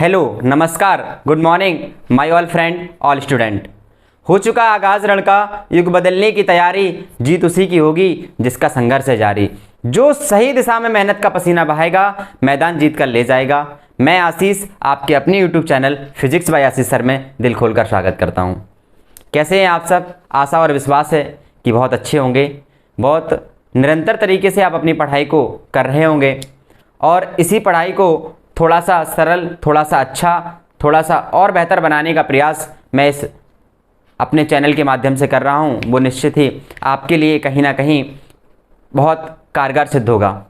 Hello, नमस्कार, good morning my all friend, all student. हो चुका आगाज रण का, युग बदलने की तैयारी, जीत उसी की होगी जिसका संघर्ष है जारी। जो सही दिशा में मेहनत का पसीना बहाएगा, मैदान जीत कर ले जाएगा। मैं आशीष आपके अपने यूट्यूब चैनल फिजिक्स बाय आशीष सर में दिल खोलकर स्वागत करता हूँ। कैसे हैं आप सब? आशा और विश्वास है कि बहुत अच्छे होंगे। बहुत निरंतर तरीके से आप अपनी पढ़ाई को कर रहे होंगे और इसी पढ़ाई को थोड़ा सा सरल, थोड़ा सा अच्छा, थोड़ा सा और बेहतर बनाने का प्रयास मैं इस अपने चैनल के माध्यम से कर रहा हूँ। वो निश्चित ही आपके लिए कहीं ना कहीं बहुत कारगर सिद्ध होगा।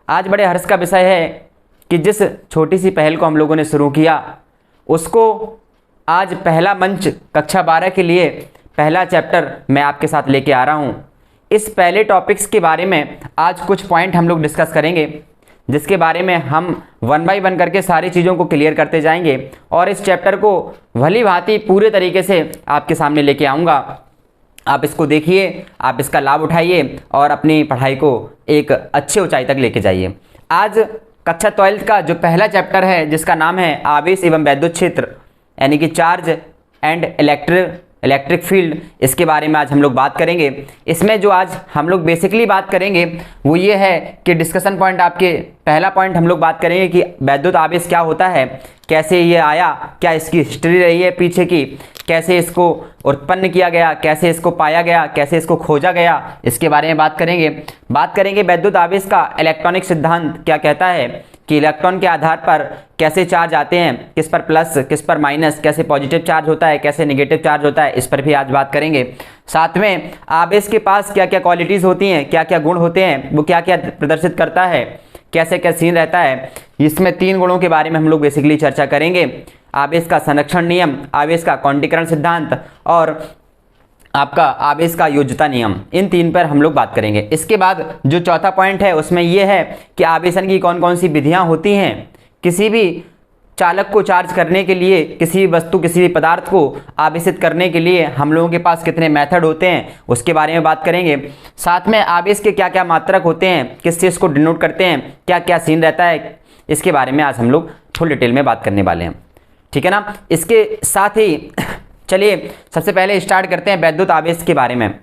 आज बड़े हर्ष का विषय है कि जिस छोटी सी पहल को हम लोगों ने शुरू किया, उसको आज पहला मंच कक्षा 12 के लिए पहला चैप्टर मैं आपके साथ लेके आ रहा हूँ। इस पहले टॉपिक्स के बारे में आज कुछ पॉइंट हम लोग डिस्कस करेंगे, जिसके बारे में हम वन बाय वन करके सारी चीज़ों को क्लियर करते जाएंगे और इस चैप्टर को भली भांति पूरे तरीके से आपके सामने लेके आऊँगा। आप इसको देखिए, आप इसका लाभ उठाइए और अपनी पढ़ाई को एक अच्छे ऊंचाई तक लेके जाइए। आज कक्षा 12 का जो पहला चैप्टर है, जिसका नाम है आवेश एवं वैद्युत क्षेत्र, यानी कि चार्ज एंड इलेक्ट्रिक फील्ड, इसके बारे में आज हम लोग बात करेंगे। इसमें जो आज हम लोग बेसिकली बात करेंगे वो ये है कि डिस्कशन पॉइंट, आपके पहला पॉइंट हम लोग बात करेंगे कि वैद्युत आवेश क्या होता है, कैसे ये आया, क्या इसकी हिस्ट्री रही है पीछे की, कैसे इसको उत्पन्न किया गया, कैसे इसको पाया गया, कैसे इसको खोजा गया, इसके बारे में बात करेंगे। वैद्युत आवेश का इलेक्ट्रॉनिक सिद्धांत क्या कहता है कि इलेक्ट्रॉन के आधार पर कैसे चार्ज आते हैं, किस पर प्लस, किस पर माइनस, कैसे पॉजिटिव चार्ज होता है, कैसे नेगेटिव चार्ज होता है, इस पर भी आज बात करेंगे। साथ में आवेश के पास क्या क्या क्वालिटीज़ होती हैं, क्या क्या गुण होते हैं, वो क्या क्या प्रदर्शित करता है, कैसे क्या सीन रहता है, इसमें 3 गुणों के बारे में हम लोग बेसिकली चर्चा करेंगे। आवेश का संरक्षण नियम, आवेश का क्वांटीकरण सिद्धांत और आपका आवेश का योज्यता नियम, इन 3 पर हम लोग बात करेंगे। इसके बाद जो चौथा पॉइंट है उसमें यह है कि आवेशन की कौन कौन सी विधियां होती हैं। किसी भी चालक को चार्ज करने के लिए, किसी भी वस्तु, किसी भी पदार्थ को आवेशित करने के लिए हम लोगों के पास कितने मेथड होते हैं, उसके बारे में बात करेंगे। साथ में आवेश के क्या क्या मात्रक होते हैं, किस चीज़ को डिनोट करते हैं, क्या क्या सीन रहता है, इसके बारे में आज हम लोग फुल डिटेल में बात करने वाले हैं। ठीक है ना। इसके साथ ही चलिए सबसे पहले स्टार्ट करते हैं वैद्युत आवेश के बारे में।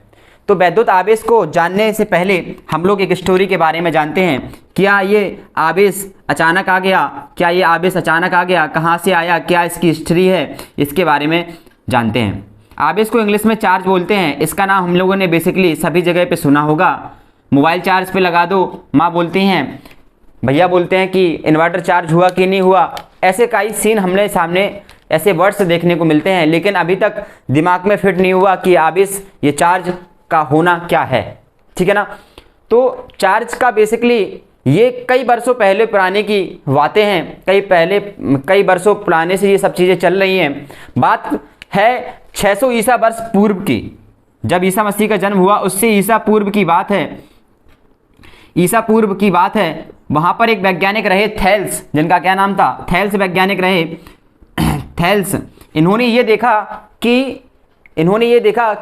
तो वैद्युत आवेश को जानने से पहले हम लोग एक स्टोरी के बारे में जानते हैं। क्या ये आवेश अचानक आ गया, क्या ये आवेश अचानक आ गया, कहाँ से आया, क्या इसकी हिस्ट्री है, इसके बारे में जानते हैं। आवेश को इंग्लिश में चार्ज बोलते हैं। इसका नाम हम लोगों ने बेसिकली सभी जगह पे सुना होगा। मोबाइल चार्ज पे लगा दो, माँ बोलती हैं, भैया बोलते हैं कि इन्वर्टर चार्ज हुआ कि नहीं हुआ। ऐसे कई सीन हमने सामने ऐसे वर्ड्स देखने को मिलते हैं, लेकिन अभी तक दिमाग में फिट नहीं हुआ कि आवेश, ये चार्ज का होना क्या है। ठीक है ना। तो चार्ज का बेसिकली ये कई वर्षों पहले पुराने की बातें हैं, कई वर्षों पुराने से ये सब चीज़ें चल रही हैं। बात है 600 ईसा वर्ष पूर्व की, जब ईसा मसीह का जन्म हुआ, उससे ईसा पूर्व की बात है। वहाँ पर एक वैज्ञानिक रहे थेल्स, जिनका क्या नाम था, थेल्स वैज्ञानिक रहे थेल्स। इन्होंने ये देखा कि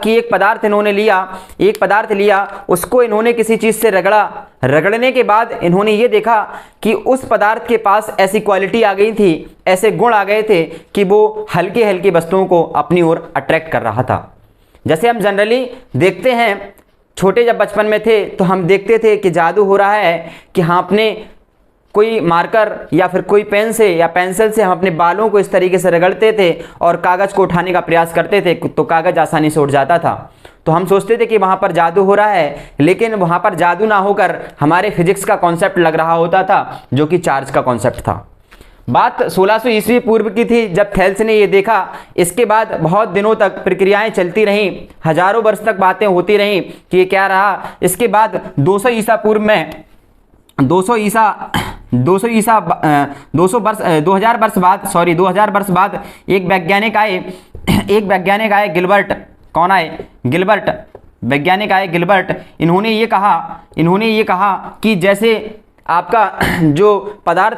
एक पदार्थ लिया, उसको इन्होंने किसी चीज़ से रगड़ने के बाद इन्होंने ये देखा कि उस पदार्थ के पास ऐसी क्वालिटी आ गई थी, ऐसे गुण आ गए थे कि वो हल्की हल्की वस्तुओं को अपनी ओर अट्रैक्ट कर रहा था। जैसे हम जनरली देखते हैं, छोटे जब बचपन में थे तो हम देखते थे कि जादू हो रहा है, कि हाँ अपने कोई मार्कर या फिर कोई पेन से या पेंसिल से हम अपने बालों को इस तरीके से रगड़ते थे और कागज़ को उठाने का प्रयास करते थे तो कागज़ आसानी से उठ जाता था। तो हम सोचते थे कि वहाँ पर जादू हो रहा है, लेकिन वहाँ पर जादू ना होकर हमारे फिजिक्स का कॉन्सेप्ट लग रहा होता था, जो कि चार्ज का कॉन्सेप्ट था। बात 1600 ईस्वी पूर्व की थी जब थेल्स ने ये देखा। इसके बाद बहुत दिनों तक प्रक्रियाएं चलती रहीं, हजारों वर्ष तक बातें होती रहीं कि ये क्या रहा। इसके बाद 2000 वर्ष बाद एक वैज्ञानिक आए गिलबर्ट। कौन आए? गिलबर्ट। वैज्ञानिक आए गिलबर्ट। इन्होंने ये कहा कि जैसे आपका जो पदार्थ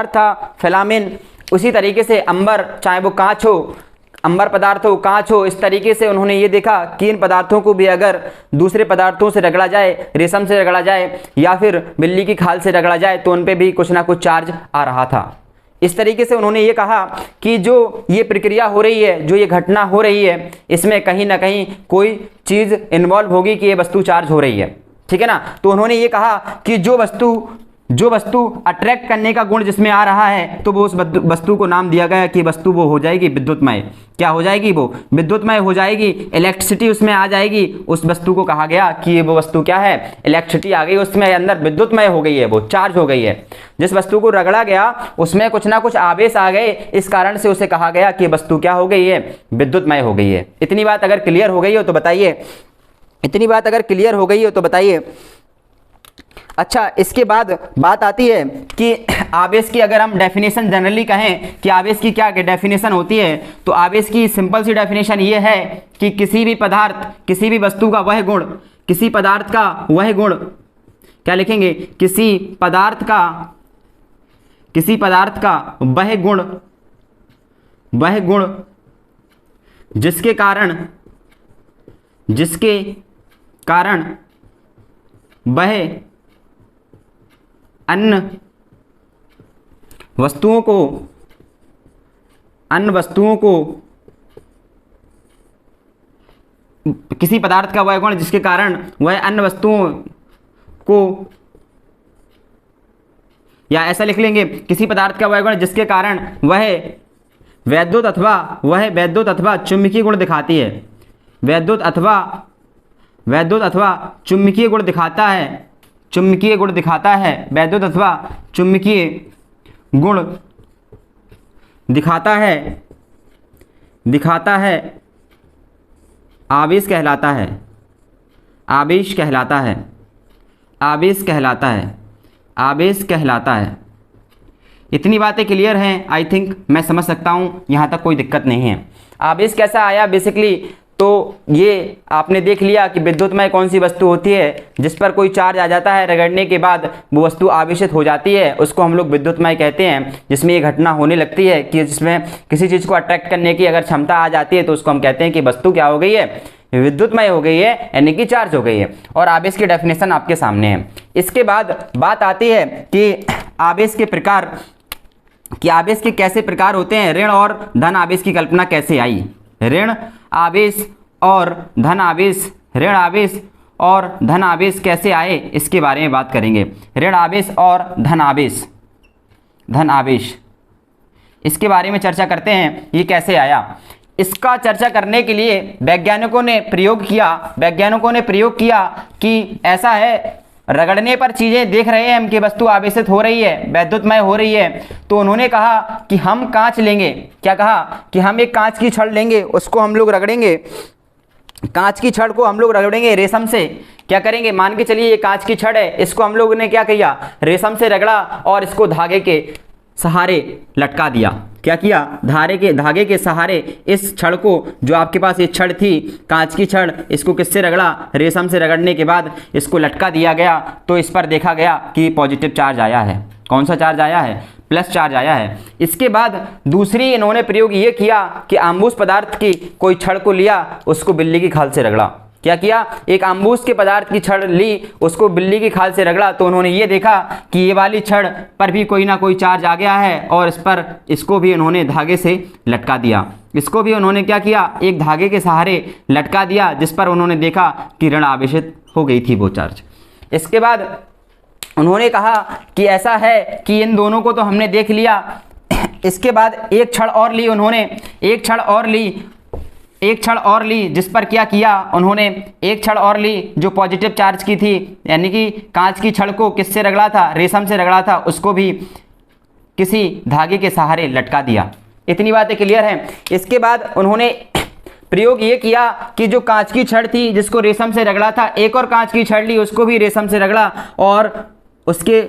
था फिलामेंट, उसी तरीके से अंबर, चाहे वो कांच हो, अंबर पदार्थ हो, कांच हो, इस तरीके से उन्होंने ये देखा कि इन पदार्थों को भी अगर दूसरे पदार्थों से रगड़ा जाए, रेशम से रगड़ा जाए या फिर बिल्ली की खाल से रगड़ा जाए तो उन पे भी कुछ ना कुछ चार्ज आ रहा था। इस तरीके से उन्होंने ये कहा कि जो ये प्रक्रिया हो रही है, जो ये घटना हो रही है, इसमें कहीं ना कहीं कोई चीज़ इन्वॉल्व होगी कि ये वस्तु चार्ज हो रही है, ठीक है ना। तो उन्होंने ये कहा कि जो वस्तु अट्रैक्ट करने का गुण जिसमें आ रहा है तो वो उस वस्तु को नाम दिया गया कि वस्तु वो हो जाएगी विद्युतमय। क्या हो जाएगी? वो विद्युतमय हो जाएगी, इलेक्ट्रिसिटी उसमें आ जाएगी। उस वस्तु को कहा गया कि वो वस्तु क्या है? इलेक्ट्रिसिटी आ गई उसमें, अंदर विद्युतमय हो गई है, वो चार्ज हो गई है। जिस वस्तु को रगड़ा गया उसमें कुछ ना कुछ आवेश आ गए, इस कारण से उसे कहा गया कि वस्तु क्या हो गई है? विद्युतमय हो गई है। इतनी बात अगर क्लियर हो गई हो तो बताइए, इतनी बात अगर क्लियर हो गई हो तो बताइए। अच्छा, इसके बाद बात आती है कि आवेश की अगर हम डेफिनेशन जनरली कहें कि आवेश की क्या डेफिनेशन होती है, तो आवेश की सिंपल सी डेफिनेशन ये है कि किसी भी पदार्थ, किसी भी वस्तु का वह गुण, किसी पदार्थ का वह गुण, क्या लिखेंगे? किसी पदार्थ का वह गुण जिसके कारण वह अन्य वस्तुओं को किसी पदार्थ का वह गुण जिसके कारण वह अन्य वस्तुओं को, या ऐसा लिख लेंगे, किसी पदार्थ का वह गुण जिसके कारण वह वैद्युत अथवा चुंबकीय गुण दिखाती है, वैद्युत अथवा चुंबकीय गुण दिखाता है, वैद्युत अथवा चुंबकीय गुण दिखाता है, आवेश कहलाता है। इतनी बातें क्लियर हैं, आई थिंक मैं समझ सकता हूँ, यहाँ तक कोई दिक्कत नहीं है। आवेश कैसा आया बेसिकली, तो ये आपने देख लिया कि विद्युतमय कौन सी वस्तु होती है जिस पर कोई चार्ज आ जाता है, रगड़ने के बाद वो वस्तु आवेशित हो जाती है, उसको हम लोग विद्युतमय कहते हैं। जिसमें ये घटना होने लगती है कि जिसमें किसी चीज़ को अट्रैक्ट करने की अगर क्षमता आ जाती है तो उसको हम कहते हैं कि वस्तु क्या हो गई है? विद्युतमय हो गई है, यानी कि चार्ज हो गई है। और आवेश की डेफिनेशन आपके सामने है। इसके बाद बात आती है कि आवेश के प्रकार, कि आवेश के कैसे प्रकार होते हैं, ऋण और धन आवेश की कल्पना कैसे आई। ऋण आवेश और धन आवेश कैसे आए, इसके बारे में बात करेंगे। ऋण आवेश और धन आवेश इसके बारे में चर्चा करते हैं, ये कैसे आया। इसका चर्चा करने के लिए वैज्ञानिकों ने प्रयोग किया कि ऐसा है, रगड़ने पर चीज़ें देख रहे हैं हम कि वस्तु आवेशित हो रही है, वैद्युतमय हो रही है। तो उन्होंने कहा कि हम कांच लेंगे, क्या कहा कि हम एक कांच की छड़ लेंगे, उसको हम लोग रगड़ेंगे, कांच की छड़ को हम लोग रगड़ेंगे रेशम से। क्या करेंगे? मान के चलिए ये कांच की छड़ है, इसको हम लोगों ने क्या किया? रेशम से रगड़ा और इसको धागे के सहारे लटका दिया। क्या किया? धागे के सहारे इस छड़ को, जो आपके पास ये छड़ थी कांच की छड़, इसको किससे रगड़ा? रेशम से रगड़ने के बाद इसको लटका दिया गया। तो इस पर देखा गया कि पॉजिटिव चार्ज आया है। कौन सा चार्ज आया है? प्लस चार्ज आया है। इसके बाद दूसरी इन्होंने प्रयोग ये किया कि आम्बूस पदार्थ की कोई छड़ को लिया, उसको बिल्ली की खाल से रगड़ा। क्या किया? एक आम्बूस के पदार्थ की छड़ ली, उसको बिल्ली की खाल से रगड़ा। तो उन्होंने ये देखा कि ये वाली छड़ पर भी कोई ना कोई चार्ज आ गया है और इसको भी उन्होंने धागे से लटका दिया। इसको भी उन्होंने क्या किया? एक धागे के सहारे लटका दिया, जिस पर उन्होंने देखा कि ऋण आवेशित हो गई थी वो चार्ज। इसके बाद उन्होंने कहा कि ऐसा है कि इन दोनों को तो हमने देख लिया। इसके बाद एक छड़ और ली उन्होंने, एक छड़ और ली जिस पर क्या किया उन्होंने? एक छड़ और ली जो पॉजिटिव चार्ज की थी, यानी कि कांच की छड़ को किससे रगड़ा था? रेशम से रगड़ा था, उसको भी किसी धागे के सहारे लटका दिया। इतनी बातें क्लियर हैं। इसके बाद उन्होंने प्रयोग ये किया कि जो कांच की छड़ थी जिसको रेशम से रगड़ा था, एक और कांच की छड़ ली, उसको भी रेशम से रगड़ा और उसके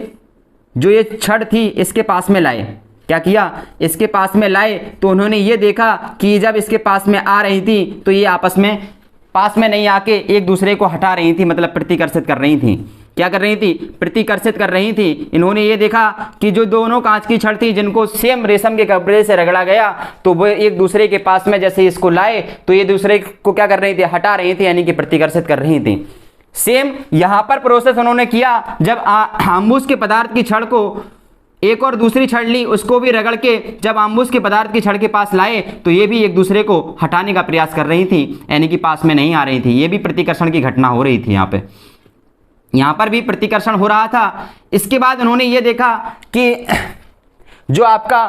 जो ये छड़ थी इसके पास में लाए। क्या किया? इसके पास में लाए तो उन्होंने ये देखा कि जब इसके पास में आ रही थी तो ये आपस में पास में नहीं आके एक दूसरे को हटा रही थी, मतलब प्रतिकर्षित कर रही थी। क्या कर रही थी, प्रतिकर्षित कर रही थी। इन्होंने ये देखा कि जो दोनों कांच की छड़ थी जिनको सेम रेशम के कपड़े से रगड़ा गया, तो वो एक दूसरे के पास में जैसे इसको लाए तो ये दूसरे को क्या कर रही थी, हटा रही थी, यानी कि प्रतिकर्षित कर रही थी। सेम यहां पर प्रोसेस उन्होंने किया, जब अम्बुज के पदार्थ की छड़ को एक और दूसरी छड़ ली, उसको भी रगड़ के जब अम्बुज के पदार्थ की छड़ के पास लाए तो ये भी एक दूसरे को हटाने का प्रयास कर रही थी, यानी कि पास में नहीं आ रही थी। ये भी प्रतिकर्षण की घटना हो रही थी। यहाँ पर भी प्रतिकर्षण हो रहा था। इसके बाद उन्होंने ये देखा कि जो आपका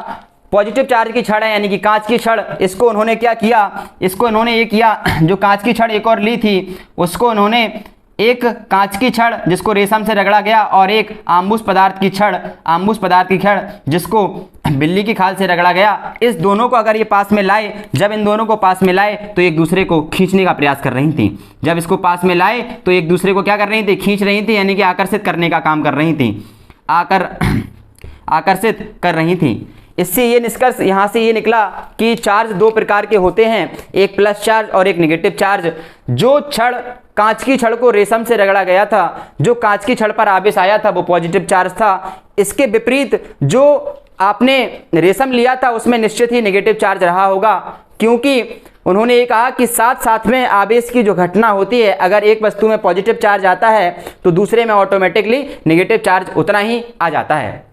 पॉजिटिव चार्ज की छड़ है, यानी कि कांच की छड़, इसको उन्होंने क्या किया, इसको उन्होंने ये किया, जो कांच की छड़ एक और ली थी उसको उन्होंने एक कांच की छड़ जिसको रेशम से रगड़ा गया और एक आम्बुस पदार्थ की छड़ जिसको बिल्ली की खाल से रगड़ा गया, इस दोनों को अगर ये पास में लाए, जब इन दोनों को पास में लाए तो एक दूसरे को खींचने का प्रयास कर रही थी। जब इसको पास में लाए तो एक दूसरे को क्या कर रही थी, खींच रही थी, यानी कि आकर्षित करने का काम कर रही थी, आकर्षित कर रही थी। इससे ये निष्कर्ष यहाँ से ये निकला कि चार्ज दो प्रकार के होते हैं, एक प्लस चार्ज और एक नेगेटिव चार्ज। जो छड़ कांच की छड़ को रेशम से रगड़ा गया था, जो कांच की छड़ पर आवेश आया था वो पॉजिटिव चार्ज था। इसके विपरीत जो आपने रेशम लिया था उसमें निश्चित ही नेगेटिव चार्ज रहा होगा, क्योंकि उन्होंने ये कहा कि साथ साथ में आवेश की जो घटना होती है, अगर एक वस्तु में पॉजिटिव चार्ज आता है तो दूसरे में ऑटोमेटिकली नेगेटिव चार्ज उतना ही आ जाता है।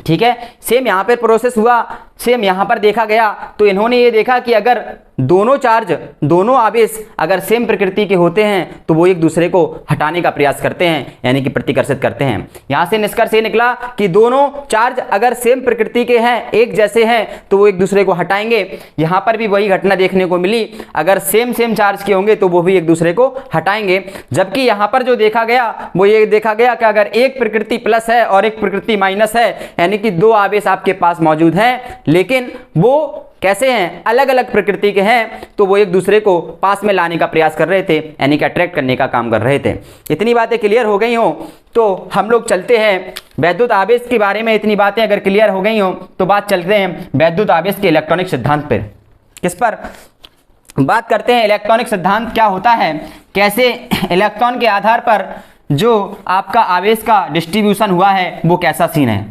ठीक है, सेम यहाँ पर प्रोसेस हुआ, सेम यहाँ पर देखा गया। तो इन्होंने ये देखा कि अगर दोनों चार्ज, दोनों आवेश अगर सेम प्रकृति के होते हैं तो वो एक दूसरे को हटाने का प्रयास करते हैं, यानी कि प्रतिकर्षित करते हैं। यहाँ से निष्कर्ष ये निकला कि दोनों चार्ज अगर सेम प्रकृति के हैं, एक जैसे हैं, तो वो एक दूसरे को हटाएंगे। यहाँ पर भी वही घटना देखने को मिली, अगर सेम चार्ज के होंगे तो वो भी एक दूसरे को हटाएंगे। जबकि यहाँ पर जो देखा गया वो ये देखा गया कि अगर एक प्रकृति प्लस है और एक प्रकृति माइनस है, यानी कि दो आवेश आपके पास मौजूद हैं लेकिन वो कैसे हैं, अलग अलग प्रकृति के हैं, तो वो एक दूसरे को पास में लाने का प्रयास कर रहे थे, यानी कि अट्रैक्ट करने का काम कर रहे थे। इतनी बातें क्लियर हो गई हो तो हम लोग चलते हैं वैद्युत आवेश के बारे में। इतनी बातें अगर क्लियर हो गई हो तो बात चलते हैं वैद्युत आवेश के इलेक्ट्रॉनिक सिद्धांत पर। किस पर बात करते हैं, इलेक्ट्रॉनिक सिद्धांत क्या होता है, कैसे इलेक्ट्रॉन के आधार पर जो आपका आवेश का डिस्ट्रीब्यूशन हुआ है वो कैसा सीन है।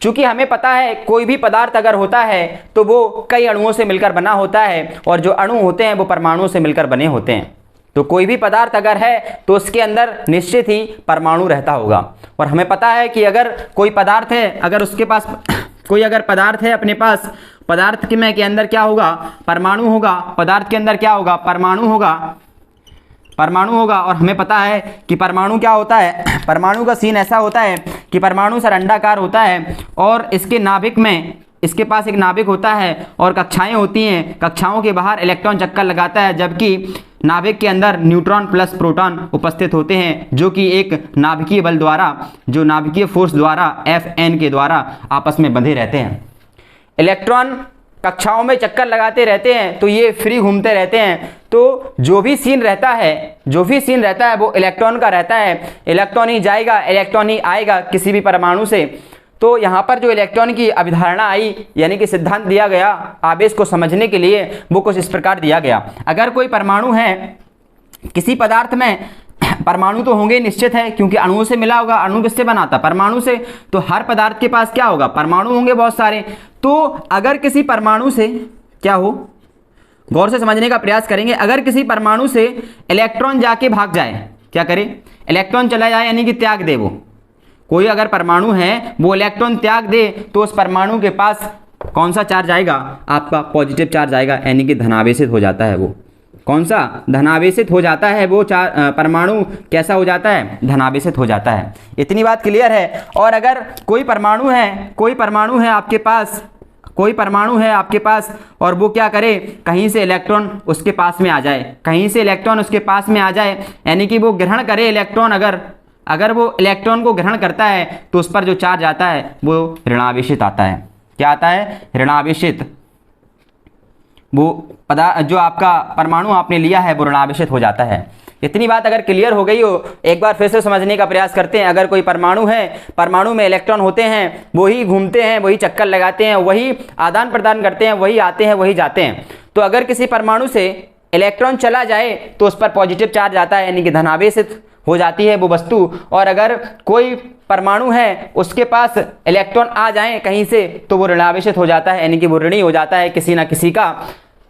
चूंकि हमें पता है कोई भी पदार्थ अगर होता है तो वो कई अणुओं से मिलकर बना होता है, और जो अणु होते हैं वो परमाणुओं से मिलकर बने होते हैं। तो कोई भी पदार्थ अगर है तो उसके अंदर निश्चित ही परमाणु रहता होगा। और हमें पता है कि अगर कोई पदार्थ है, अगर उसके पास कोई अगर पदार्थ है अपने पास, पदार्थ के अंदर क्या होगा, परमाणु होगा। पदार्थ के अंदर क्या होगा, परमाणु होगा। और हमें पता है कि परमाणु क्या होता है, परमाणु का सीन ऐसा होता है कि परमाणु सर अंडाकार होता है और इसके नाभिक में, इसके पास एक नाभिक होता है और कक्षाएं होती हैं। कक्षाओं के बाहर इलेक्ट्रॉन चक्कर लगाता है, जबकि नाभिक के अंदर न्यूट्रॉन प्लस प्रोटॉन उपस्थित होते हैं, जो कि एक नाभिकीय बल द्वारा, जो नाभिकीय फोर्स द्वारा Fn के द्वारा आपस में बंधे रहते हैं। इलेक्ट्रॉन कक्षाओं में चक्कर लगाते रहते हैं तो ये फ्री घूमते रहते हैं। तो जो भी सीन रहता है वो इलेक्ट्रॉन का रहता है। इलेक्ट्रॉन ही जाएगा, इलेक्ट्रॉन ही आएगा किसी भी परमाणु से। तो यहाँ पर जो इलेक्ट्रॉन की अवधारणा आई, यानी कि सिद्धांत दिया गया आवेश को समझने के लिए, वो कुछ इस प्रकार दिया गया। अगर कोई परमाणु है किसी पदार्थ में, परमाणु तो होंगे निश्चित है, क्योंकि अणुओं से मिला होगा। अणु किससे बनाता, परमाणु से। तो हर पदार्थ के पास क्या होगा, परमाणु होंगे बहुत सारे। तो अगर किसी परमाणु से क्या हो, गौर से समझने का प्रयास करेंगे, अगर किसी परमाणु से इलेक्ट्रॉन जाके भाग जाए, क्या करे, इलेक्ट्रॉन चला जाए, यानी कि त्याग दे। वो कोई अगर परमाणु है वो इलेक्ट्रॉन त्याग दे तो उस परमाणु के पास कौन सा चार्ज आएगा, आपका पॉजिटिव चार्ज आएगा, यानी कि धनावेशित हो जाता है। वो कौन सा, धनावेशित हो जाता है। वो परमाणु कैसा हो जाता है, धनावेशित हो जाता है। इतनी बात क्लियर है। और अगर कोई परमाणु है आपके पास, कोई परमाणु है आपके पास और वो क्या करे, कहीं से इलेक्ट्रॉन उसके पास में आ जाए, कहीं से इलेक्ट्रॉन उसके पास में आ जाए, यानी कि वो ग्रहण करे इलेक्ट्रॉन। अगर वो इलेक्ट्रॉन को ग्रहण करता है तो उस पर जो चार्ज आता है वो ऋणावेशित आता है। क्या आता है, ऋणावेशित। वो जो आपका परमाणु आपने लिया है वो ऋणावेशित हो जाता है। इतनी बात अगर क्लियर हो गई हो, एक बार फिर से समझने का प्रयास करते हैं। अगर कोई परमाणु है, परमाणु में इलेक्ट्रॉन होते हैं, वही घूमते हैं, वही चक्कर लगाते हैं, वही आदान प्रदान करते हैं, वही आते हैं, वही जाते हैं। तो अगर किसी परमाणु से इलेक्ट्रॉन चला जाए तो उस पर पॉजिटिव चार्ज आता है, यानी कि धनावेशित हो जाती है वो वस्तु, और अगर कोई परमाणु है उसके पास इलेक्ट्रॉन आ जाएं कहीं से तो वो ऋणावेशित हो जाता है, यानी कि वो ऋणी हो जाता है किसी ना किसी का।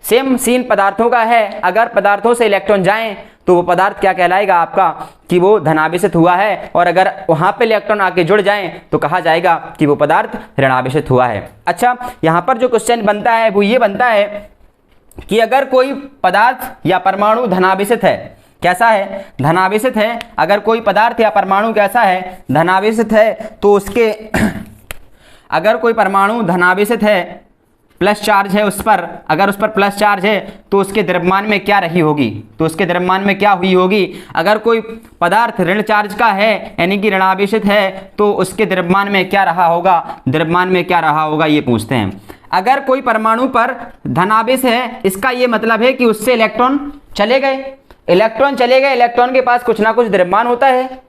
सेम सीन पदार्थों का है, अगर पदार्थों से इलेक्ट्रॉन जाएं तो वो पदार्थ क्या कहलाएगा आपका कि वो धनावेशित हुआ है, और अगर वहां पे इलेक्ट्रॉन आके जुड़ जाएं तो कहा जाएगा कि वो पदार्थ ऋणावेशित हुआ है। अच्छा, यहाँ पर जो क्वेश्चन बनता है वो ये बनता है कि अगर कोई पदार्थ या परमाणु धनावेशित है, कैसा है, धनावेशित है, अगर कोई पदार्थ या परमाणु कैसा है, धनावेशित है, तो उसके अगर कोई परमाणु धनावेशित है, प्लस चार्ज है उस पर, अगर उस पर प्लस चार्ज है तो उसके द्रव्यमान में क्या रही होगी, तो उसके द्रव्यमान में क्या हुई होगी। अगर कोई पदार्थ ऋण चार्ज का है यानी कि ऋणावेशित है तो उसके द्रव्यमान में क्या रहा होगा, द्रव्यमान में क्या रहा होगा, ये पूछते हैं। अगर कोई परमाणु पर धनावेश है, इसका ये मतलब है कि उससे इलेक्ट्रॉन चले गए, इलेक्ट्रॉन चले गए, इलेक्ट्रॉन के पास कुछ ना कुछ द्रव्यमान होता है,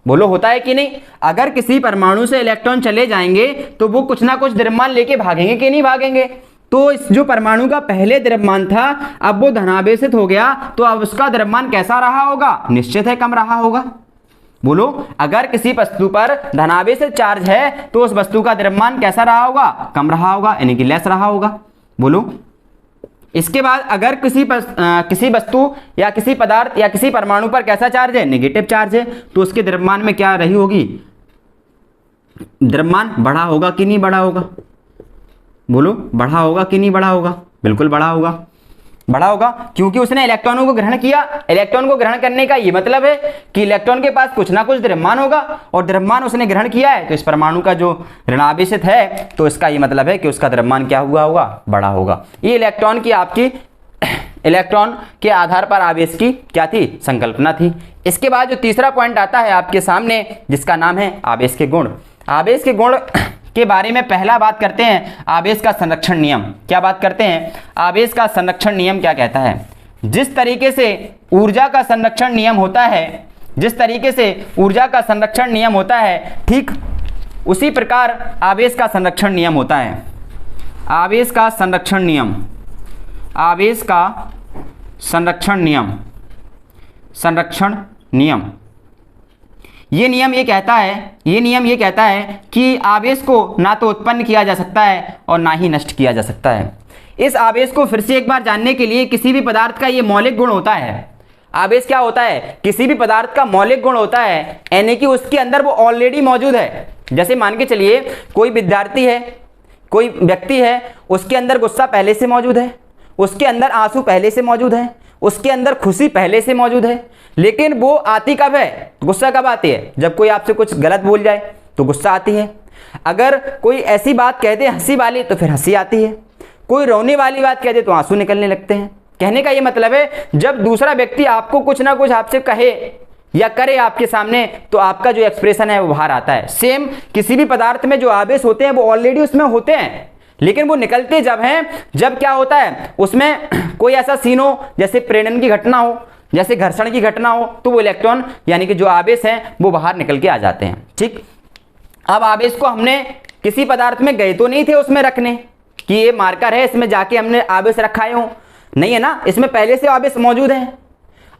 बोलो होता है कि नहीं। अगर किसी परमाणु से इलेक्ट्रॉन चले जाएंगे तो वो कुछ ना कुछ द्रव्यमान लेके भागेंगे कि नहीं भागेंगे। तो इस जो परमाणु का पहले द्रव्यमान था अब वो धनावेशित हो गया, तो अब उसका द्रव्यमान कैसा रहा होगा, निश्चित है कम रहा होगा। बोलो, अगर किसी वस्तु पर धनावेशित चार्ज है तो उस वस्तु का द्रव्यमान कैसा रहा होगा, कम रहा होगा, यानी कि लेस रहा होगा। बोलो, इसके बाद अगर किसी वस्तु या किसी पदार्थ या किसी परमाणु पर कैसा चार्ज है, नेगेटिव चार्ज है, तो उसके द्रव्यमान में क्या रही होगी, द्रव्यमान बढ़ा होगा कि नहीं बढ़ा होगा। बोलो, बढ़ा होगा कि नहीं बढ़ा होगा, बिल्कुल बढ़ा होगा, बढ़ा होगा, क्योंकि उसने इलेक्ट्रॉनों को ग्रहण किया। इलेक्ट्रॉन को ग्रहण करने का ये मतलब है कि इलेक्ट्रॉन के पास कुछ ना कुछ द्रव्यमान होगा, और द्रव्यमान उसने ग्रहण किया है तो इस परमाणु का जो ऋणावेशित है तो इसका ये मतलब है कि उसका द्रव्यमान क्या हुआ होगा, बड़ा होगा। ये इलेक्ट्रॉन की आपकी इलेक्ट्रॉन के आधार पर आवेश की क्या थी, संकल्पना थी। इसके बाद जो तीसरा पॉइंट आता है आपके सामने जिसका नाम है आवेश के गुण। आवेश के गुण के बारे में पहला बात करते हैं आवेश का संरक्षण नियम। क्या बात करते हैं, आवेश का संरक्षण नियम क्या कहता है। जिस तरीके से ऊर्जा का संरक्षण नियम होता है, जिस तरीके से ऊर्जा का संरक्षण नियम होता है, ठीक उसी प्रकार आवेश का संरक्षण नियम होता है। आवेश का संरक्षण नियम, आवेश का संरक्षण नियम, संरक्षण नियम, ये नियम ये कहता है कि आवेश को ना तो उत्पन्न किया जा सकता है और ना ही नष्ट किया जा सकता है। इस आवेश को फिर से एक बार जानने के लिए, किसी भी पदार्थ का ये मौलिक गुण होता है। आवेश क्या होता है, किसी भी पदार्थ का मौलिक गुण होता है, यानी कि उसके अंदर वो ऑलरेडी मौजूद है। जैसे मान के चलिए कोई विद्यार्थी है, कोई व्यक्ति है, उसके अंदर गुस्सा पहले से मौजूद है, उसके अंदर आंसू पहले से मौजूद है, उसके अंदर खुशी पहले से मौजूद है, लेकिन वो आती कब है, गुस्सा कब आती है, जब कोई आपसे कुछ गलत बोल जाए तो गुस्सा आती है। अगर कोई ऐसी बात कह दे हंसी वाली तो फिर हंसी आती है, कोई रोने वाली बात कह दे तो आंसू निकलने लगते हैं। कहने का ये मतलब है जब दूसरा व्यक्ति आपको कुछ ना कुछ आपसे कहे या करे आपके सामने तो आपका जो एक्सप्रेशन है वो बाहर आता है। सेम किसी भी पदार्थ में जो आवेश होते हैं वो ऑलरेडी उसमें होते हैं, लेकिन वो निकलते जब हैं, जब क्या होता है उसमें कोई ऐसा सीन हो, जैसे प्रेरण की घटना हो, जैसे घर्षण की घटना हो, तो वो इलेक्ट्रॉन यानी कि जो आवेश हैं वो बाहर निकल के आ जाते हैं। ठीक, अब आवेश को हमने किसी पदार्थ में गए तो नहीं थे उसमें रखने कि ये मार्कर है इसमें जाके हमने आवेश रखाए हो, नहीं है ना, इसमें पहले से आवेश मौजूद है।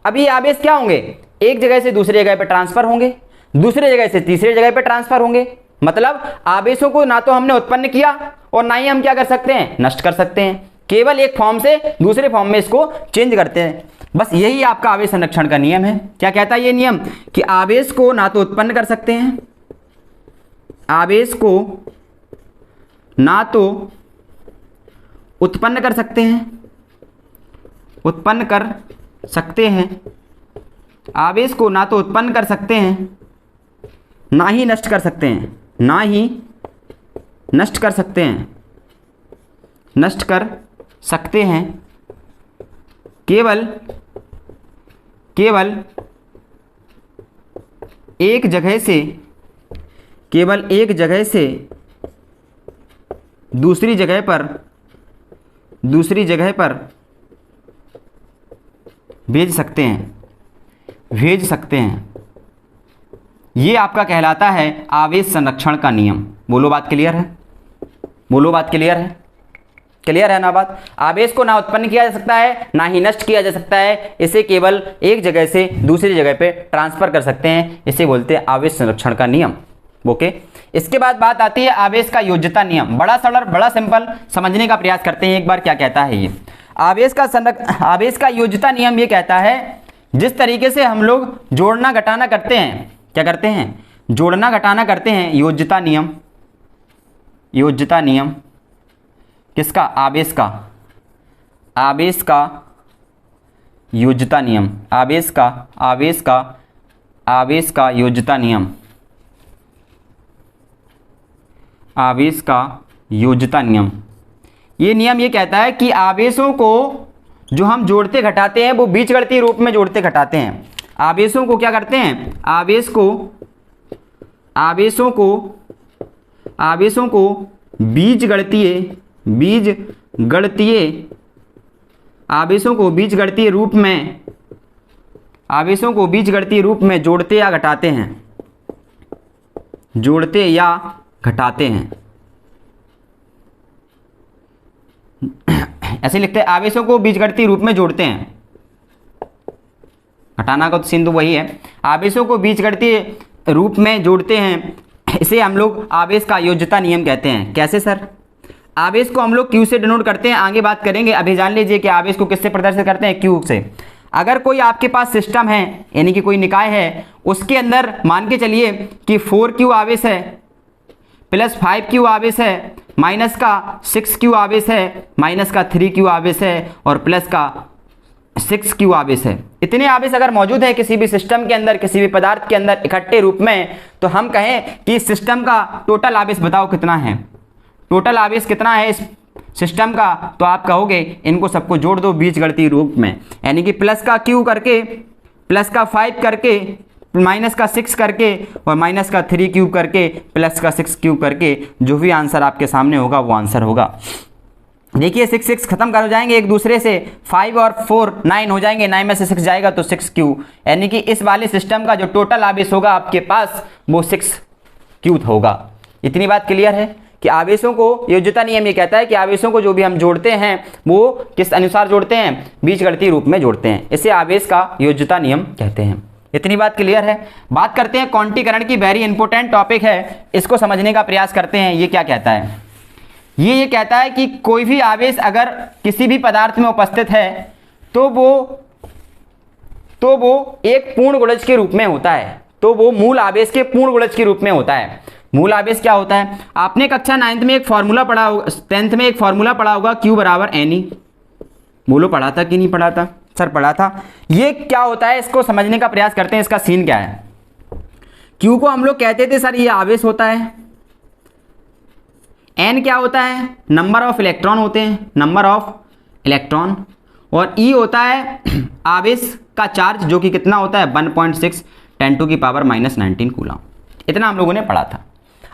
अब ये आवेश क्या होंगे, एक जगह से दूसरी जगह पर ट्रांसफर होंगे, दूसरी जगह से तीसरी जगह पर ट्रांसफर होंगे। मतलब आवेशों को ना तो हमने उत्पन्न किया और ना ही हम क्या कर सकते हैं, नष्ट कर सकते हैं, केवल एक फॉर्म से दूसरे फॉर्म में इसको चेंज करते हैं। बस यही आपका आवेश संरक्षण का नियम है। क्या कहता है ये नियम कि आवेश को ना तो उत्पन्न कर सकते हैं, आवेश को ना तो उत्पन्न कर सकते हैं, उत्पन्न कर सकते हैं, आवेश को ना तो उत्पन्न कर सकते हैं ना ही नष्ट कर सकते हैं, ना ही नष्ट कर सकते हैं, नष्ट कर सकते हैं, केवल एक जगह से, केवल एक जगह से दूसरी जगह पर भेज सकते हैं, भेज सकते हैं। ये आपका कहलाता है आवेश संरक्षण का नियम। बोलो बात क्लियर है, बोलो बात क्लियर है। क्लियर है ना बात। आवेश को ना उत्पन्न किया जा सकता है ना ही नष्ट किया जा सकता है, इसे केवल एक जगह से दूसरी जगह पे ट्रांसफर कर सकते हैं, इसे बोलते हैं आवेश संरक्षण का नियम। ओके, इसके बाद बात आती है आवेश का योज्यता नियम। बड़ा सरल बड़ा सिंपल, समझने का प्रयास करते हैं एक बार क्या कहता है ये। आवेश का योज्यता नियम ये कहता है जिस तरीके से हम लोग जोड़ना घटाना करते हैं, क्या करते हैं, जोड़ना घटाना करते हैं, योज्यता नियम, योज्यता नियम किसका, आवेश का, आवेश का योज्यता नियम, आवेश का, आवेश का, आवेश का योज्यता नियम, आवेश का योज्यता नियम। ये नियम ये कहता है कि आवेशों को जो हम जोड़ते घटाते हैं वो बीजगणितीय रूप में जोड़ते घटाते हैं। आवेशों को क्या करते हैं, आवेशों को बीजगणितीय रूप में जोड़ते या घटाते हैं, जोड़ते या घटाते हैं। ऐसे लिखते हैं, आवेशों को बीजगणितीय रूप में जोड़ते हैं, घटाना का तो सिंधु वही है, आवेशों को बीजगणितीय रूप में जोड़ते हैं, इसे हम लोग आवेश का योज्यता नियम कहते हैं। कैसे सर, आवेश को हम लोग Q से डिनोट करते हैं, आगे बात करेंगे, अभी जान लीजिए कि आवेश को किससे प्रदर्शित करते हैं, Q से। अगर कोई आपके पास सिस्टम है यानी कि कोई निकाय है, उसके अंदर मान के चलिए कि 4Q आवेश है प्लस 5Q आवेश है, माइनस का 6Q आवेश है, माइनस का 3Q आवेश है और प्लस का 6Q आवेश है। इतने आवेश अगर मौजूद है किसी भी सिस्टम के अंदर, किसी भी पदार्थ के अंदर इकट्ठे रूप में, तो हम कहें कि इस सिस्टम का टोटल आवेश बताओ कितना है, टोटल आवेश कितना है इस सिस्टम का, तो आप कहोगे इनको सबको जोड़ दो बीजगणितीय रूप में, यानी कि प्लस का Q करके, प्लस का 5 करके, माइनस का 6 करके और माइनस का 3Q करके, प्लस का 6Q करके, जो भी आंसर आपके सामने होगा वो आंसर होगा। देखिए 6 खत्म कर हो जाएंगे एक दूसरे से, 5 और 4 9 हो जाएंगे, 9 में से 6 जाएगा तो 6Q, यानी कि इस वाले सिस्टम का जो टोटल आवेश होगा आपके पास वो 6Q होगा। इतनी बात क्लियर है कि आवेशों को योज्यता नियम ये कहता है कि आवेशों को जो भी हम जोड़ते हैं वो किस अनुसार जोड़ते हैं, बीजगणितीय रूप में जोड़ते हैं, इसे आवेश का योज्यता नियम कहते हैं। इतनी बात क्लियर है। बात करते हैं क्वांटीकरण की, वेरी इंपॉर्टेंट टॉपिक है, इसको समझने का प्रयास करते हैं। ये क्या कहता है, ये कहता है कि कोई भी आवेश अगर किसी भी पदार्थ में उपस्थित है तो वो एक पूर्ण गुणज के रूप में होता है, तो वो मूल आवेश के पूर्ण गुणज के रूप में होता है। मूल आवेश क्या होता है, आपने कक्षा 9th में एक फॉर्मूला पढ़ा होगा, 10th में एक फॉर्मूला पढ़ा होगा, Q बराबर Ne। बोलो पढ़ा था कि नहीं पढ़ा था, सर पढ़ा था। ये क्या होता है इसको समझने का प्रयास करते हैं, इसका सीन क्या है। Q को हम लोग कहते थे सर ये आवेश होता है, N क्या होता है, नंबर ऑफ इलेक्ट्रॉन होते हैं, नंबर ऑफ इलेक्ट्रॉन, और E होता है आवेश का चार्ज जो कि कितना होता है 1.6 10⁻⁻19 कूलम। इतना हम लोगों ने पढ़ा था।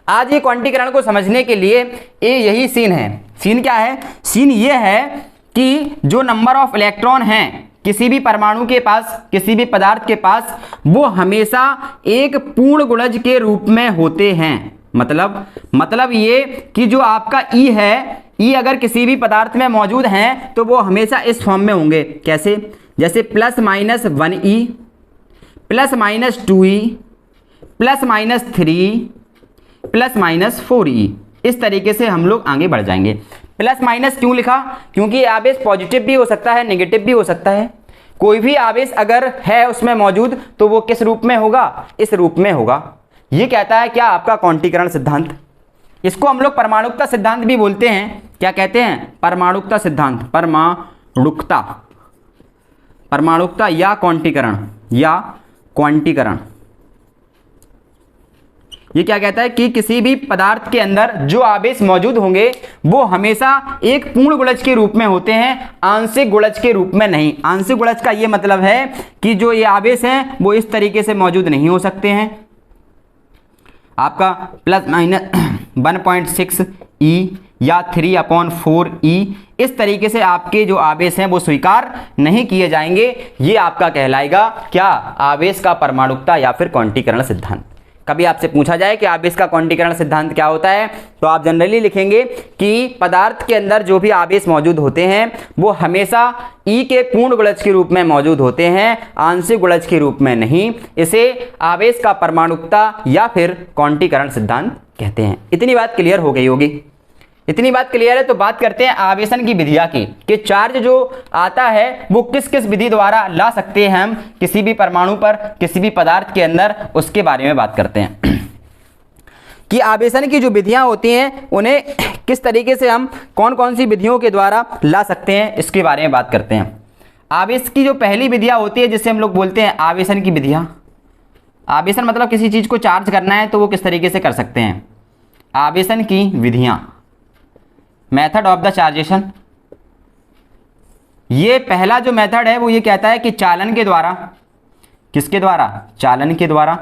आज ये क्वांटीकरण को समझने के लिए यही सीन है। सीन क्या है, सीन ये है कि जो नंबर ऑफ इलेक्ट्रॉन हैं किसी भी परमाणु के पास, किसी भी पदार्थ के पास, वो हमेशा एक पूर्ण गुणज के रूप में होते हैं। मतलब ये कि जो आपका E है, E अगर किसी भी पदार्थ में मौजूद हैं तो वो हमेशा इस फॉर्म में होंगे। कैसे, जैसे +-1E, +-2E, +-3, +-4E। इस तरीके से हम लोग आगे बढ़ जाएंगे। प्लस माइनस क्यों लिखा, क्योंकि ये आवेश पॉजिटिव भी हो सकता है, नेगेटिव भी हो सकता है। कोई भी आवेश अगर है उसमें मौजूद तो वो किस रूप में होगा, इस रूप में होगा। ये कहता है क्या, आपका क्वांटीकरण सिद्धांत। इसको हम लोग परमाणुकता सिद्धांत भी बोलते हैं। क्या कहते हैं, परमाणुकता सिद्धांत, परमाणुकता या क्वांटीकरण। ये क्या कहता है कि किसी भी पदार्थ के अंदर जो आवेश मौजूद होंगे वो हमेशा एक पूर्ण गुणज के रूप में होते हैं, आंशिक गुणज के रूप में नहीं। आंशिक गुणज का ये मतलब है कि जो ये आवेश हैं वो इस तरीके से मौजूद नहीं हो सकते हैं। आपका +-1.6E या 3/4E, इस तरीके से आपके जो आवेश हैं वो स्वीकार नहीं किए जाएंगे। ये आपका कहलाएगा क्या, आवेश का परमाणुकता या फिर क्वांटीकरण सिद्धांत। कभी आपसे पूछा जाए कि आवेश का क्वांटीकरण सिद्धांत क्या होता है, तो आप जनरली लिखेंगे कि पदार्थ के अंदर जो भी आवेश मौजूद होते हैं वो हमेशा E के पूर्ण गुणज के रूप में मौजूद होते हैं, आंशिक गुणज के रूप में नहीं। इसे आवेश का परमाणुकता या फिर क्वांटीकरण सिद्धांत कहते हैं। इतनी बात क्लियर हो गई होगी। इतनी बात क्लियर है तो बात करते हैं आवेशन की विधियां की, कि चार्ज जो आता है वो किस किस विधि द्वारा ला सकते हैं हम किसी भी परमाणु पर, किसी भी पदार्थ के अंदर, उसके बारे में बात करते हैं कि आवेशन की जो विधियां होती हैं उन्हें किस तरीके से हम कौन कौन सी विधियों के द्वारा ला सकते हैं, इसके बारे में बात करते हैं। आवेश की जो पहली विधियां होती है जिसे हम लोग बोलते हैं आवेशन की विधियां। आवेशन मतलब किसी चीज को चार्ज करना है तो वो किस तरीके से कर सकते हैं। आवेशन की विधियां, मेथड ऑफ द चार्जेशन। ये पहला जो मेथड है वो ये कहता है कि चालन के द्वारा, किसके द्वारा, चालन के द्वारा,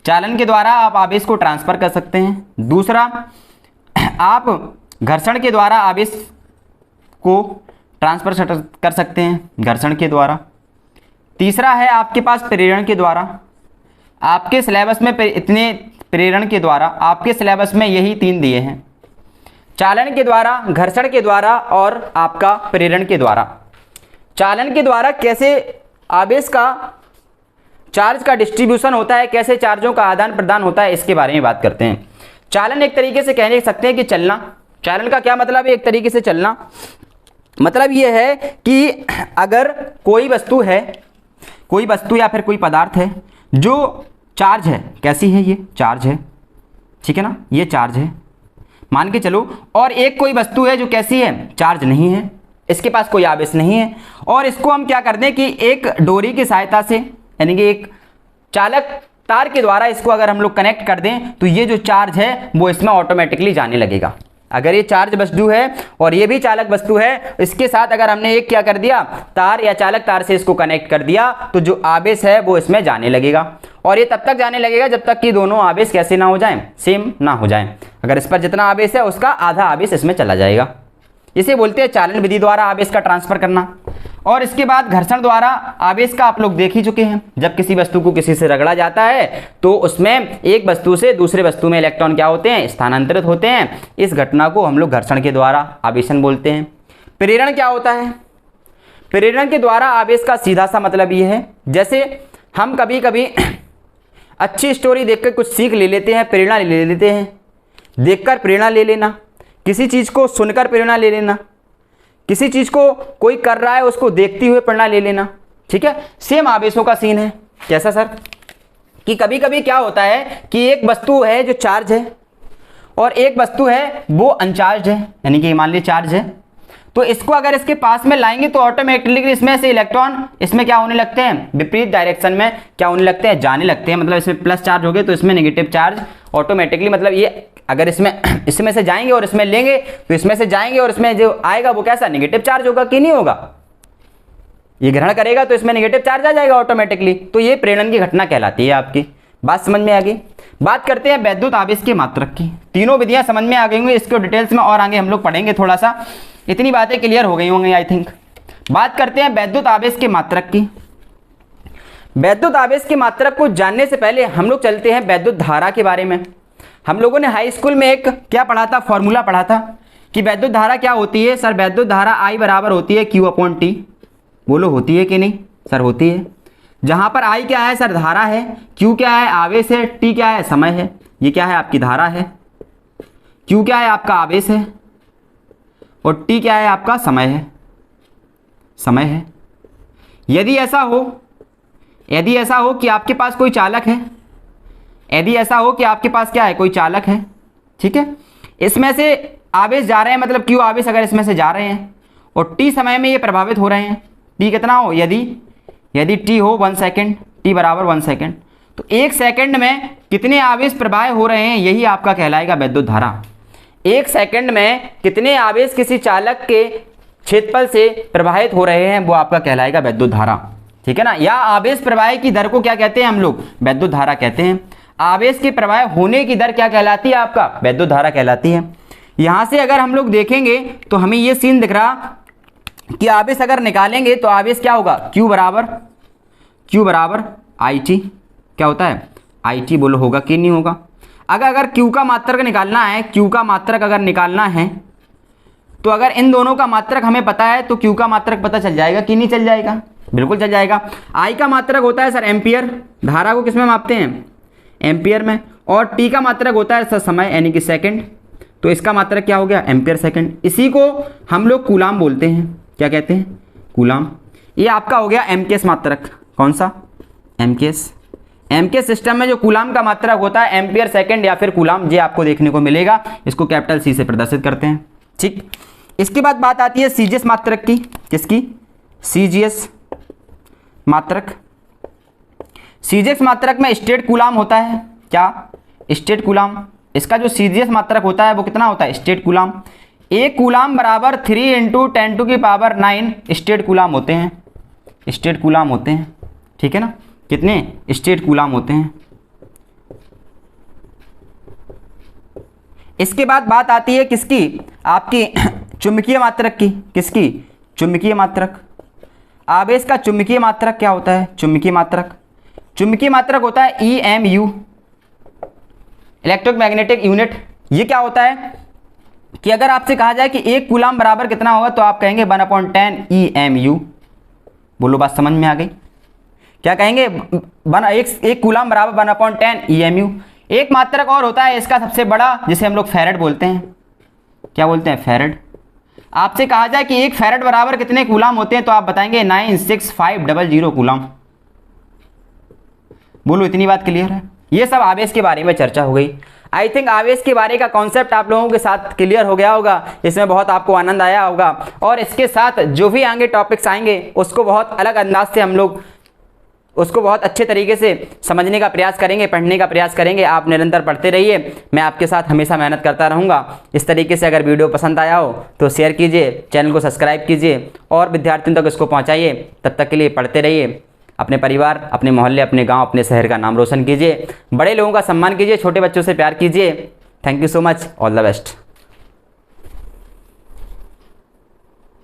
चालन के द्वारा आप आवेश को ट्रांसफर कर सकते हैं। दूसरा, आप घर्षण के द्वारा आवेश को ट्रांसफर कर सकते हैं, घर्षण के द्वारा। तीसरा है आपके पास प्रेरण के द्वारा। आपके सिलेबस में इतने प्रेरण के द्वारा, आपके सिलेबस में यही 3 दिए हैं, चालन के द्वारा, घर्षण के द्वारा और आपका प्रेरण के द्वारा। चालन के द्वारा कैसे आवेश का, चार्ज का डिस्ट्रीब्यूशन होता है, कैसे चार्जों का आदान प्रदान होता है, इसके बारे में बात करते हैं। चालन एक तरीके से कह सकते हैं कि चलना। चालन का क्या मतलब है, एक तरीके से चलना मतलब ये है कि अगर कोई वस्तु है, कोई वस्तु या फिर कोई पदार्थ है जो चार्ज है, कैसी है, ये चार्ज है, ठीक है ना, ये चार्ज है मान के चलो, और एक कोई वस्तु है जो कैसी है, चार्ज नहीं है, इसके पास कोई आवेश नहीं है, और इसको हम क्या कर दें कि एक डोरी की सहायता से, यानी कि एक चालक तार के द्वारा इसको अगर हम लोग कनेक्ट कर दें तो ये जो चार्ज है वो इसमें ऑटोमेटिकली जाने लगेगा। अगर ये चार्ज वस्तु है और ये भी चालक वस्तु है, इसके साथ अगर हमने एक क्या कर दिया, तार या चालक तार से इसको कनेक्ट कर दिया तो जो आवेश है वो इसमें जाने लगेगा, और ये तब तक जाने लगेगा जब तक कि दोनों आवेश कैसे ना हो जाएं, सेम ना हो जाएं। अगर इस पर जितना आवेश है उसका आधा आवेश इसमें चला जाएगा। इसे बोलते हैं चालन विधि द्वारा आवेश का ट्रांसफर करना। और इसके बाद घर्षण द्वारा आवेश का आप लोग देख ही चुके हैं, जब किसी वस्तु को किसी से रगड़ा जाता है तो उसमें एक वस्तु से दूसरे वस्तु में इलेक्ट्रॉन क्या होते हैं, स्थानांतरित होते हैं। इस घटना को हम लोग घर्षण के द्वारा आवेशन बोलते हैं। प्रेरण क्या होता है, प्रेरण के द्वारा आवेश का सीधा सा मतलब ये है, जैसे हम कभी कभी अच्छी स्टोरी देखकर कुछ सीख ले लेते हैं, प्रेरणा ले लेते हैं। देखकर प्रेरणा ले लेना, किसी चीज़ को सुनकर प्रेरणा ले लेना, किसी चीज़ को कोई कर रहा है उसको देखते हुए प्रेरणा ले लेना, ठीक है। सेम आवेशों का सीन है। कैसा सर, कि कभी कभी क्या होता है कि एक वस्तु है जो चार्ज है और एक वस्तु है वो अनचार्ज है, यानी कि मान लीजिए चार्ज है, तो इसको अगर इसके पास में लाएंगे तो ऑटोमेटिकली इसमें से इलेक्ट्रॉन इसमें क्या होने लगते हैं, विपरीत डायरेक्शन में क्या होने लगते हैं, जाने लगते हैं। मतलब इसमें प्लस चार्ज हो गए तो इसमें नेगेटिव चार्ज ऑटोमेटिकली, मतलब ये अगर इसमें से जाएंगे और इसमें लेंगे तो इसमें से जाएंगे और इसमें जो आएगा वो कैसा, नेगेटिव चार्ज होगा कि नहीं होगा। ये ग्रहण करेगा तो इसमें नेगेटिव चार्ज आ जाएगा ऑटोमेटिकली। तो ये प्रेरण की घटना कहलाती है। आपकी बात समझ में आ गई। बात करते हैं वैद्युत आवेश के मात्रक की। तीनों विधियां समझ में आ गई होंगी, इसको डिटेल्स में और आगे हम लोग पढ़ेंगे थोड़ा सा। इतनी बातें क्लियर हो गई होंगी आई थिंक। बात करते हैं वैद्युत आवेश के मात्रक की। वैद्युत आवेश के मात्रक को जानने से पहले हम लोग चलते हैं वैद्युत धारा के बारे में। हम लोगों ने हाई स्कूल में एक क्या पढ़ा था, फॉर्मूला पढ़ा था कि वैद्युत धारा क्या होती है। सर वैद्युत धारा I बराबर होती है Q/T। बोलो होती है कि नहीं सर, होती है। जहां पर I क्या है सर, धारा है, Q क्या है, आवेश है, T क्या है, समय है। ये क्या है, आपकी धारा है। Q क्या है, आपका आवेश है, और T क्या है, आपका समय है, समय है। यदि ऐसा हो कि आपके पास कोई चालक है, यदि ऐसा हो कि आपके पास क्या है, कोई चालक है, ठीक है, इसमें से आवेश जा रहे हैं, मतलब Q आवेश अगर इसमें से जा रहे हैं और T समय में ये प्रभावित हो रहे हैं। T कितना हो, यदि T हो 1 सेकेंड, T बराबर 1 सेकेंड, तो 1 सेकेंड में कितने आवेश प्रवाह हो रहे हैं, यही आपका कहलाएगा वैद्युत धारा। 1 सेकेंड में कितने आवेश किसी चालक के क्षेत्रफल से प्रवाहित हो रहे हैं, वो आपका कहलाएगा वैद्युत धारा, ठीक है ना। या आवेश प्रवाह की दर को क्या कहते हैं हम लोग, वैद्युत धारा कहते हैं। आवेश के प्रवाह होने की दर क्या कहलाती है, आपका वैद्युत धारा कहलाती है। यहां से अगर हम लोग देखेंगे तो हमें ये सीन दिख रहा कि आवेश अगर निकालेंगे तो आवेश क्या होगा, Q बराबर IT क्या होता है, IT बोलो होगा कि नहीं होगा। अगर Q का मात्रक निकालना है, Q का मात्रक अगर निकालना है तो अगर इन दोनों का मात्रक हमें पता है तो Q का मात्रक पता चल जाएगा कि नहीं चल जाएगा, बिल्कुल चल जाएगा। I का मात्रक होता है सर एम्पियर, धारा को किस में मापते हैं, एम्पियर में। और T का मात्रक होता है सर समय यानी कि सेकंड, तो इसका मात्रक क्या हो गया, एम्पियर सेकंड। इसी को हम लोग कूलाम बोलते हैं, क्या कहते हैं, कूलाम। ये आपका हो गया एमकेएस मात्रक, कौन सा, एमकेएस। एमकेएस सिस्टम में जो कूलाम का मात्रक होता है एम्पियर सेकंड या फिर कूलाम, ये आपको देखने को मिलेगा। इसको कैपिटल C से प्रदर्शित करते हैं, ठीक। इसके बाद बात आती है सीजीएस मात्रक की, किसकी, सीजीएस मात्रक। सीजीएस मात्रक में स्टेट कूलाम होता है, क्या, स्टेट कूलाम। इसका जो सीजीएस मात्रक होता है वो कितना होता है, स्टेट कूलाम। एक कूलाम बराबर 3 × 10⁹ स्टेट कूलाम होते हैं, स्टेट कूलाम होते हैं, ठीक है ना। कितने स्टेट कूलाम होते हैं। इसके बाद बात आती है किसकी, आपकी चुंबकीय मात्रक की, किसकी, चुंबकीय मात्रक। आवेश का चुंबकीय मात्रक क्या होता है, चुंबकीय मात्रक। चुंबकीय मात्रक होता है EMU, इलेक्ट्रोमैग्नेटिक यूनिट। ये क्या होता है कि अगर आपसे कहा जाए कि एक कूलाम बराबर कितना होगा तो आप कहेंगे 1/10 EMU। बोलो बात समझ में आ गई, क्या कहेंगे, एक कूलाम बराबर 1/10 EMU। एक मात्रक और होता है इसका सबसे बड़ा, जिसे हम लोग फैरेड बोलते हैं, क्या बोलते हैं, फैरेड। आपसे कहा जाए कि एक फैरेड बराबर कितने कूलाम होते हैं तो आप बताएंगे 96500 कूलाम। बोलो इतनी बात क्लियर है। ये सब आवेश के बारे में चर्चा हो गई। आई थिंक आवेश के बारे का कॉन्सेप्ट आप लोगों के साथ क्लियर हो गया होगा, इसमें बहुत आपको आनंद आया होगा। और इसके साथ जो भी आगे टॉपिक्स आएंगे उसको बहुत अलग अंदाज से हम लोग उसको बहुत अच्छे तरीके से समझने का प्रयास करेंगे, पढ़ने का प्रयास करेंगे। आप निरंतर पढ़ते रहिए, मैं आपके साथ हमेशा मेहनत करता रहूँगा। इस तरीके से अगर वीडियो पसंद आया हो तो शेयर कीजिए, चैनल को सब्सक्राइब कीजिए और विद्यार्थियों तक इसको पहुँचाइए। तब तक के लिए पढ़ते रहिए, अपने परिवार, अपने मोहल्ले, अपने गांव, अपने शहर का नाम रोशन कीजिए, बड़े लोगों का सम्मान कीजिए, छोटे बच्चों से प्यार कीजिए। Thank you so much, all the best.